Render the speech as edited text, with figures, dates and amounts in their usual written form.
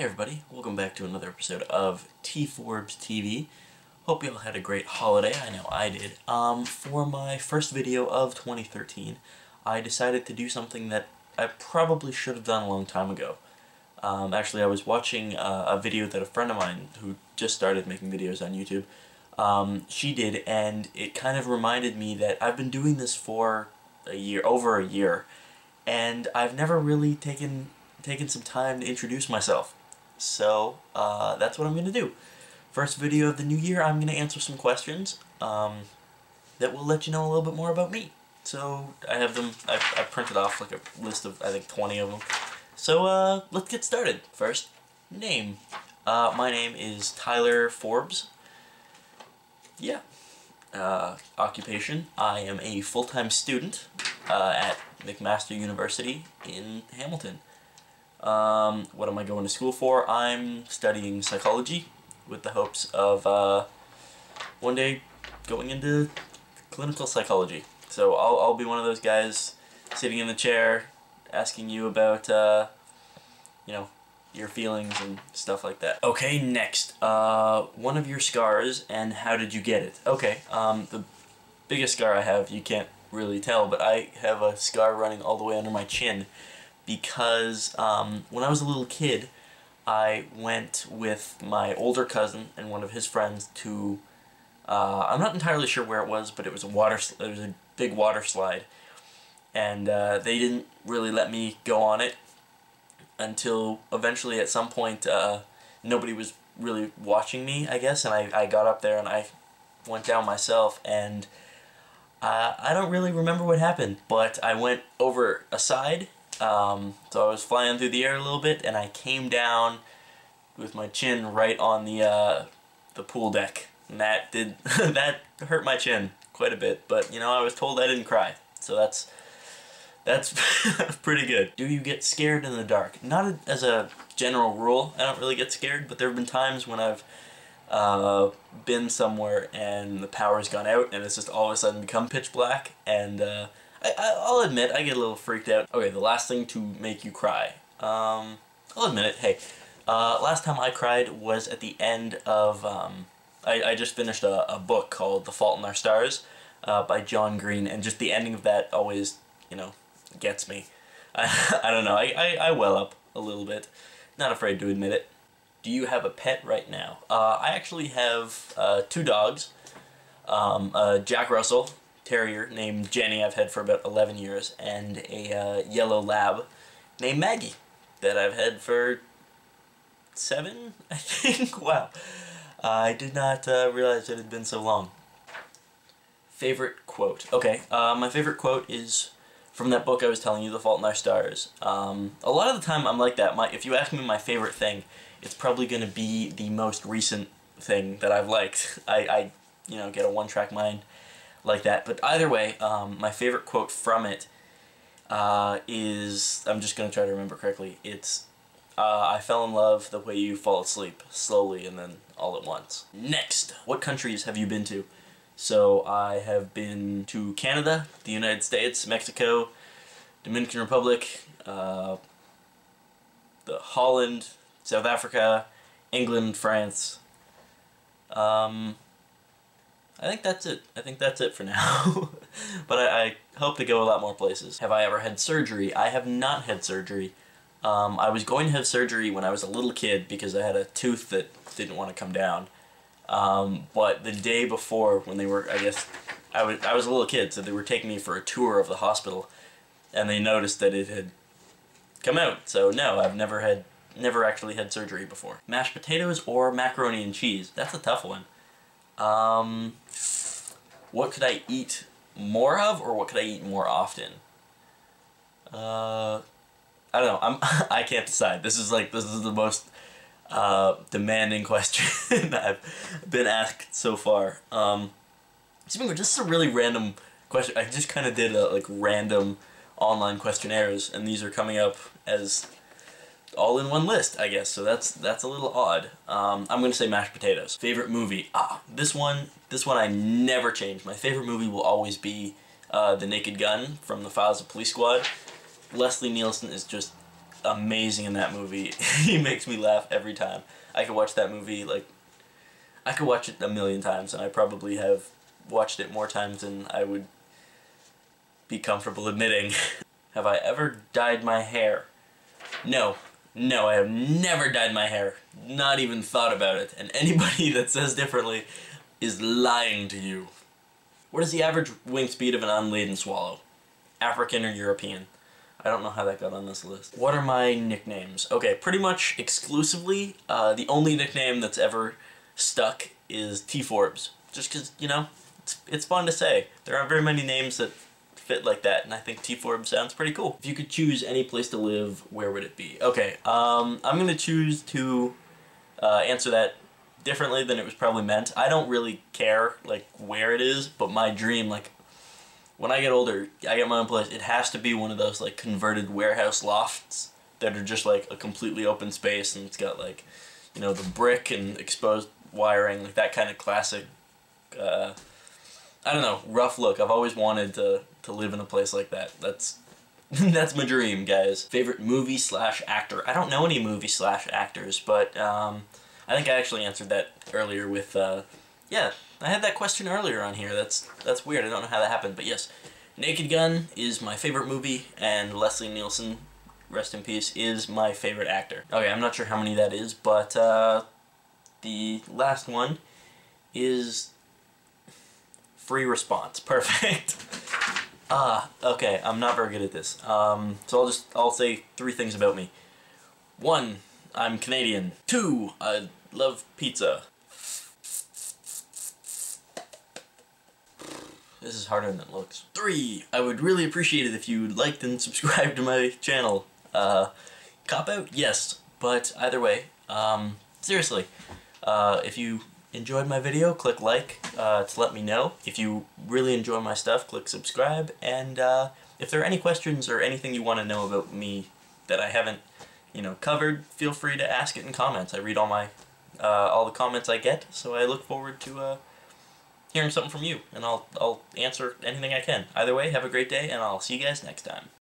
Hey everybody, welcome back to another episode of T-Forbes TV. Hope you all had a great holiday, I know I did. For my first video of 2013, I decided to do something that I probably should have done a long time ago. Actually, I was watching a video that a friend of mine who just started making videos on YouTube, she did, and it kind of reminded me that I've been doing this for over a year, and I've never really taken some time to introduce myself. So, that's what I'm going to do. First video of the new year, I'm going to answer some questions that will let you know a little bit more about me. So, I have them, I printed off like a list of, I think, 20 of them. So, let's get started. First, name. My name is Tyler Forbes. Yeah. Occupation. I am a full-time student at McMaster University in Hamilton. What am I going to school for? I'm studying psychology with the hopes of one day going into clinical psychology. So I'll be one of those guys sitting in the chair asking you about you know, your feelings and stuff like that. Okay, next. One of your scars and how did you get it? Okay, the biggest scar I have, you can't really tell, but I have a scar running all the way under my chin. Because when I was a little kid, I went with my older cousin and one of his friends to, I'm not entirely sure where it was, but it was a big water slide, and they didn't really let me go on it until eventually at some point nobody was really watching me, I guess, and I got up there and I went down myself, and I don't really remember what happened, but I went over a side. So I was flying through the air a little bit, and I came down with my chin right on the pool deck, and that did that hurt my chin quite a bit. But you know, I was told I didn't cry, so that's pretty good. Do you get scared in the dark? Not as a general rule. I don't really get scared, but there have been times when I've been somewhere and the power's gone out, and it's just all of a sudden become pitch black, and I'll admit, I get a little freaked out. Okay, the last thing to make you cry. I'll admit it. Hey, last time I cried was at the end of, I just finished a book called The Fault in Our Stars by John Green, and just the ending of that always, you know, gets me. I don't know, I well up a little bit. Not afraid to admit it. Do you have a pet right now? I actually have 2 dogs. A Jack Russell Terrier named Jenny I've had for about 11 years, and a yellow lab named Maggie that I've had for 7, I think. Wow. I did not realize it had been so long. Favorite quote. Okay, my favorite quote is from that book I was telling you, The Fault in Our Stars. A lot of the time I'm like that. If you ask me my favorite thing, it's probably going to be the most recent thing that I've liked. I you know, get a one-track mind like that. But either way, my favorite quote from it is, I'm just going to try to remember correctly, it's, I fell in love the way you fall asleep, slowly and then all at once. Next, what countries have you been to? So I have been to Canada, the United States, Mexico, Dominican Republic, the Holland, South Africa, England, France. I think that's it. I think that's it for now. But I hope to go a lot more places. Have I ever had surgery? I have not had surgery. I was going to have surgery when I was a little kid because I had a tooth that didn't want to come down. But the day before, when they were, I guess, I was a little kid, so they were taking me for a tour of the hospital, and they noticed that it had come out. So no, I've never actually had surgery before. Mashed potatoes or macaroni and cheese? That's a tough one. What could I eat more of, or what could I eat more often? I don't know. I can't decide. This is the most demanding question I've been asked so far. Just a really random question. I just kind of did like random online questionnaires, and these are coming up as all in one list, I guess, so that's a little odd. I'm gonna say mashed potatoes. Favorite movie? This one I never change. My favorite movie will always be The Naked Gun from The Files of Police Squad. Leslie Nielsen is just amazing in that movie. He makes me laugh every time. I could watch that movie, like, I could watch it a million times, and I probably have watched it more times than I would be comfortable admitting. Have I ever dyed my hair? No. No, I have never dyed my hair. Not even thought about it. And anybody that says differently is lying to you. What is the average wing speed of an unladen swallow? African or European? I don't know how that got on this list. What are my nicknames? Okay, pretty much exclusively, the only nickname that's ever stuck is T Forbes. Just because, you know, it's fun to say. There aren't very many names that fit like that, and I think T Forbes sounds pretty cool. If you could choose any place to live, where would it be? Okay, I'm gonna choose to answer that differently than it was probably meant. I don't really care, like, where it is, but my dream, like, when I get older, I get my own place, it has to be one of those, like, converted warehouse lofts that are just, like, a completely open space, and it's got, like, you know, the brick and exposed wiring, like, that kind of classic, I don't know, rough look. I've always wanted to live in a place like that. That's that's my dream, guys. Favorite movie / actor? I don't know any movie / actors, but I think I actually answered that earlier with, yeah, I had that question earlier on here. That's weird. I don't know how that happened, but yes. Naked Gun is my favorite movie, and Leslie Nielsen, rest in peace, is my favorite actor. Okay, I'm not sure how many that is, but the last one is free response. Perfect. Okay, I'm not very good at this. So I'll say 3 things about me. 1, I'm Canadian. 2, I love pizza. This is harder than it looks. 3, I would really appreciate it if you liked and subscribed to my channel. Cop out? Yes, but either way, seriously, if you enjoyed my video, click like to let me know. If you really enjoy my stuff, click subscribe, and if there are any questions or anything you want to know about me that I haven't, you know, covered, feel free to ask it in comments. I read all the comments I get, so I look forward to hearing something from you, and I'll answer anything I can. Either way, have a great day, and I'll see you guys next time.